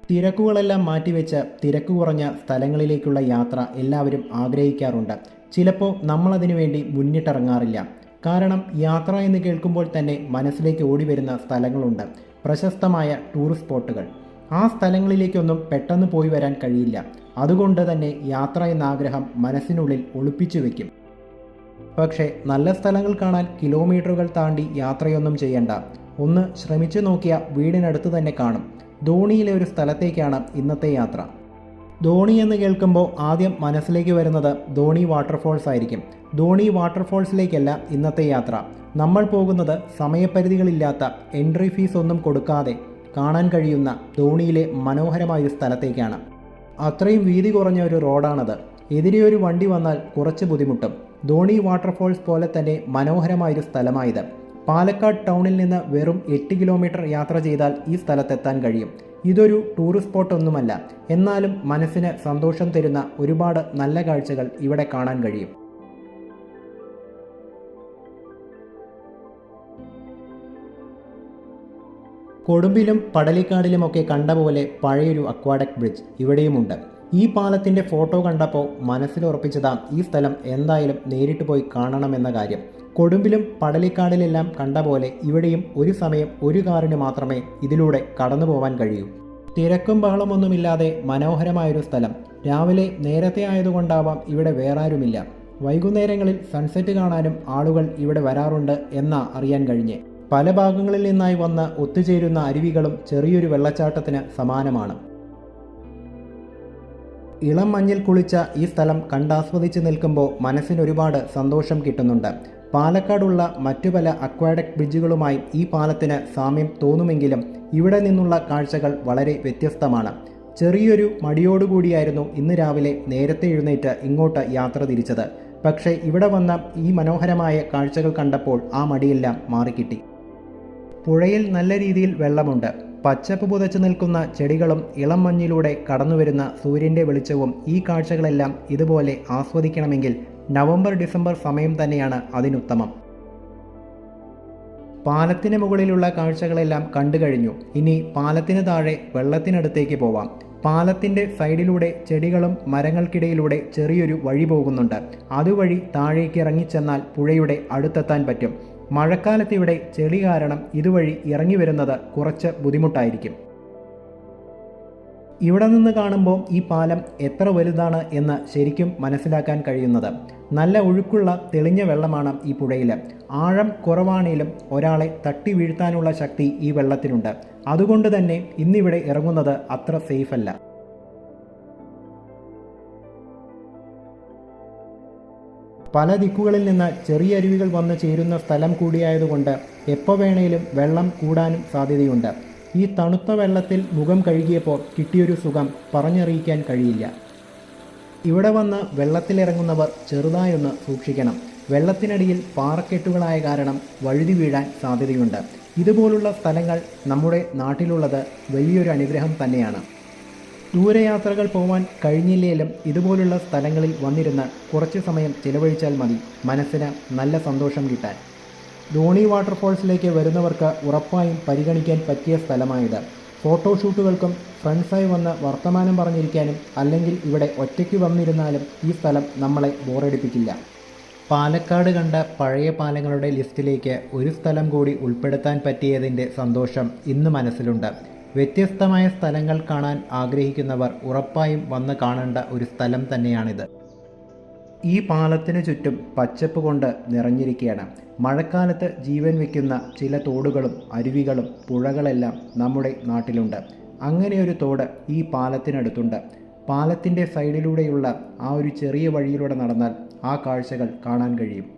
തിരക്കുകളെല്ലാം മാറ്റിവെച്ച് തിരക്ക് കുറഞ്ഞ സ്ഥലങ്ങളിലേക്കുള്ള യാത്ര എല്ലാവരും ആഗ്രഹിക്കാറുണ്ട്. ചിലപ്പോൾ നമ്മളതിനു വേണ്ടി മുന്നിട്ടിറങ്ങാറില്ല. കാരണം യാത്ര എന്ന് കേൾക്കുമ്പോൾ തന്നെ മനസ്സിലേക്ക് ഓടി വരുന്ന സ്ഥലങ്ങളുണ്ട്, പ്രശസ്തമായ ടൂറിസ്റ്റ് സ്പോട്ടുകൾ. ആ സ്ഥലങ്ങളിലേക്കൊന്നും പെട്ടെന്ന് പോയി വരാൻ കഴിയില്ല. അതുകൊണ്ട് തന്നെ യാത്ര എന്ന ആഗ്രഹം മനസ്സിനുള്ളിൽ ഒളിപ്പിച്ചു വയ്ക്കും. പക്ഷേ നല്ല സ്ഥലങ്ങൾ കാണാൻ കിലോമീറ്ററുകൾ താണ്ടി യാത്രയൊന്നും ചെയ്യണ്ട. ഒന്ന് ശ്രമിച്ചു നോക്കിയ വീടിനടുത്ത് തന്നെ കാണും. ധോണിയിലെ ഒരു സ്ഥലത്തേക്കാണ് ഇന്നത്തെ യാത്ര. ധോണി എന്ന് കേൾക്കുമ്പോൾ ആദ്യം മനസ്സിലേക്ക് വരുന്നത് ധോണി വാട്ടർഫോൾസ് ആയിരിക്കും. ധോണി വാട്ടർഫോൾസിലേക്കല്ല ഇന്നത്തെ യാത്ര. നമ്മൾ പോകുന്നത് സമയപരിധികളില്ലാത്ത, എൻട്രി ഫീസ് ഒന്നും കൊടുക്കാതെ കാണാൻ കഴിയുന്ന ധോണിയിലെ മനോഹരമായൊരു സ്ഥലത്തേക്കാണ്. അത്രയും വീതി കുറഞ്ഞ ഒരു റോഡാണത്. എതിരെ ഒരു വണ്ടി വന്നാൽ കുറച്ച് ബുദ്ധിമുട്ടും. ധോണി വാട്ടർഫോൾസ് പോലെ തന്നെ മനോഹരമായൊരു സ്ഥലമായത്. പാലക്കാട് ടൗണിൽ നിന്ന് വെറും 8 കിലോമീറ്റർ യാത്ര ചെയ്താൽ ഈ സ്ഥലത്തെത്താൻ കഴിയും. ഇതൊരു ടൂറിസ്റ്റ് സ്പോട്ട് ഒന്നുമല്ല, എന്നാലും മനസ്സിന് സന്തോഷം തരുന്ന ഒരുപാട് നല്ല കാഴ്ചകൾ ഇവിടെ കാണാൻ കഴിയും. കൊടുമ്പിലും പടലിക്കാടിലുമൊക്കെ കണ്ട പോലെ പഴയൊരു അക്വാഡക്ട് ബ്രിഡ്ജ് ഇവിടെയുമുണ്ട്. ഈ പാലത്തിൻ്റെ ഫോട്ടോ കണ്ടപ്പോൾ മനസ്സിലുറപ്പിച്ചതാ ഈ സ്ഥലം എന്തായാലും നേരിട്ട് പോയി കാണണമെന്ന കാര്യം. കൊടുമ്പിലും പടലിക്കാടിലെല്ലാം കണ്ട പോലെ ഇവിടെയും ഒരു സമയം ഒരു കാറിന് മാത്രമേ ഇതിലൂടെ കടന്നു പോകാൻ കഴിയൂ. തിരക്കും ബഹളമൊന്നുമില്ലാതെ മനോഹരമായൊരു സ്ഥലം. രാവിലെ നേരത്തെ ആയതുകൊണ്ടാവാം ഇവിടെ വേറാരുമില്ല. വൈകുന്നേരങ്ങളിൽ സൺസെറ്റ് കാണാനും ആളുകൾ ഇവിടെ വരാറുണ്ട് എന്നാ അറിയാൻ കഴിഞ്ഞേ. പല ഭാഗങ്ങളിൽ നിന്നായി വന്ന് ഒത്തുചേരുന്ന അരുവികളും ചെറിയൊരു വെള്ളച്ചാട്ടത്തിന് സമാനമാണ്. ഇളം മഞ്ഞിൽ കുളിച്ച ഈ സ്ഥലം കണ്ടാസ്വദിച്ച് നിൽക്കുമ്പോൾ മനസ്സിനൊരുപാട് സന്തോഷം കിട്ടുന്നുണ്ട്. പാലക്കാടുള്ള മറ്റു പല അക്വാഡക്ട് ബ്രിഡ്ജുകളുമായി ഈ പാലത്തിന് സാമ്യം തോന്നുമെങ്കിലും ഇവിടെ നിന്നുള്ള കാഴ്ചകൾ വളരെ വ്യത്യസ്തമാണ്. ചെറിയൊരു മടിയോടുകൂടിയായിരുന്നു ഇന്ന് രാവിലെ നേരത്തെ എഴുന്നേറ്റ് ഇങ്ങോട്ട് യാത്ര തിരിച്ചത്. പക്ഷേ ഇവിടെ വന്ന ഈ മനോഹരമായ കാഴ്ചകൾ കണ്ടപ്പോൾ ആ മടിയെല്ലാം മാറിക്കിട്ടി. പുഴയിൽ നല്ല രീതിയിൽ വെള്ളമുണ്ട്. പച്ചപ്പ് പുതച്ചു നിൽക്കുന്ന ചെടികളും ഇളം മഞ്ഞിലൂടെ കടന്നുവരുന്ന സൂര്യൻ്റെ വെളിച്ചവും ഈ കാഴ്ചകളെല്ലാം ഇതുപോലെ ആസ്വദിക്കണമെങ്കിൽ നവംബർ ഡിസംബർ സമയം തന്നെയാണ് അതിനുത്തമം. പാലത്തിന് മുകളിലുള്ള കാഴ്ചകളെല്ലാം കണ്ടു കഴിഞ്ഞു. ഇനി പാലത്തിന് താഴെ വെള്ളത്തിനടുത്തേക്ക് പോവാം. പാലത്തിൻ്റെ സൈഡിലൂടെ ചെടികളും മരങ്ങൾക്കിടയിലൂടെ ചെറിയൊരു വഴി പോകുന്നുണ്ട്. അതുവഴി താഴേക്ക് ഇറങ്ങിച്ചെന്നാൽ പുഴയുടെ അടുത്തെത്താൻ പറ്റും. മഴക്കാലത്ത് ഇവിടെ ചെളി കാരണം ഇതുവഴി ഇറങ്ങി വരുന്നത് കുറച്ച് ബുദ്ധിമുട്ടായിരിക്കും. ഇവിടെ നിന്ന് കാണുമ്പോൾ ഈ പാലം എത്ര വലുതാണ് എന്ന് ശരിക്കും മനസ്സിലാക്കാൻ കഴിയുന്നത്. നല്ല ഒഴുക്കുള്ള തെളിഞ്ഞ വെള്ളമാണ് ഈ പുഴയിൽ. ആഴം കുറവാണേലും ഒരാളെ തട്ടി വീഴ്ത്താനുള്ള ശക്തി ഈ വെള്ളത്തിനുണ്ട്. അതുകൊണ്ട് തന്നെ ഇന്നിവിടെ ഇറങ്ങുന്നത് അത്ര സേഫ് അല്ല. പല ദിക്കുകളിൽ നിന്ന് ചെറിയ അരുവികൾ വന്ന് ചേരുന്ന സ്ഥലം കൂടിയായതുകൊണ്ട് എപ്പോൾ വേണേലും വെള്ളം കൂടാനും സാധ്യതയുണ്ട്. ഈ തണുത്ത വെള്ളത്തിൽ മുഖം കഴുകിയപ്പോൾ കിട്ടിയൊരു സുഖം പറഞ്ഞറിയിക്കാൻ കഴിയില്ല. ഇവിടെ വന്ന് വെള്ളത്തിലിറങ്ങുന്നവർ ചെറുതായൊന്ന് സൂക്ഷിക്കണം. വെള്ളത്തിനടിയിൽ പാറക്കെട്ടുകളായ കാരണം വഴുതി വീഴാൻ സാധ്യതയുണ്ട്. ഇതുപോലുള്ള സ്ഥലങ്ങൾ നമ്മുടെ നാട്ടിലുള്ളത് വലിയൊരു അനുഗ്രഹം തന്നെയാണ്. ദൂരയാത്രകൾ പോകാൻ കഴിഞ്ഞില്ലേലും ഇതുപോലുള്ള സ്ഥലങ്ങളിൽ വന്നിരുന്ന് കുറച്ച് സമയം ചിലവഴിച്ചാൽ മതി മനസ്സിന് നല്ല സന്തോഷം കിട്ടാൻ. ധോണി വാട്ടർഫോൾസിലേക്ക് വരുന്നവർക്ക് ഉറപ്പായും പരിഗണിക്കാൻ പറ്റിയ സ്ഥലമാണിത്. ഫോട്ടോഷൂട്ടുകൾക്കും ഫ്രണ്ട്സായി വന്ന് വർത്തമാനം പറഞ്ഞിരിക്കാനും അല്ലെങ്കിൽ ഇവിടെ ഒറ്റയ്ക്ക് വന്നിരുന്നാലും ഈ സ്ഥലം നമ്മളെ ബോറടിപ്പിക്കില്ല. പാലക്കാട് കണ്ട പഴയ പാലങ്ങളുടെ ലിസ്റ്റിലേക്ക് ഒരു സ്ഥലം കൂടി ഉൾപ്പെടുത്താൻ പറ്റിയതിൻ്റെ സന്തോഷം ഇന്ന് മനസ്സിലുണ്ട്. വ്യത്യസ്തമായ സ്ഥലങ്ങൾ കാണാൻ ആഗ്രഹിക്കുന്നവർ ഉറപ്പായും വന്ന് കാണേണ്ട ഒരു സ്ഥലം തന്നെയാണിത്. ഈ പാലത്തിനു ചുറ്റും പച്ചപ്പ് കൊണ്ട് നിറഞ്ഞിരിക്കുകയാണ്. മഴക്കാലത്ത് ജീവൻ വയ്ക്കുന്ന ചില തോടുകളും അരുവികളും പുഴകളെല്ലാം നമ്മുടെ നാട്ടിലുണ്ട്. അങ്ങനെയൊരു തോട് ഈ പാലത്തിനടുത്തുണ്ട്. പാലത്തിൻ്റെ സൈഡിലൂടെയുള്ള ആ ഒരു ചെറിയ വഴിയിലൂടെ നടന്നാൽ ആ കാഴ്ചകൾ കാണാൻ കഴിയും.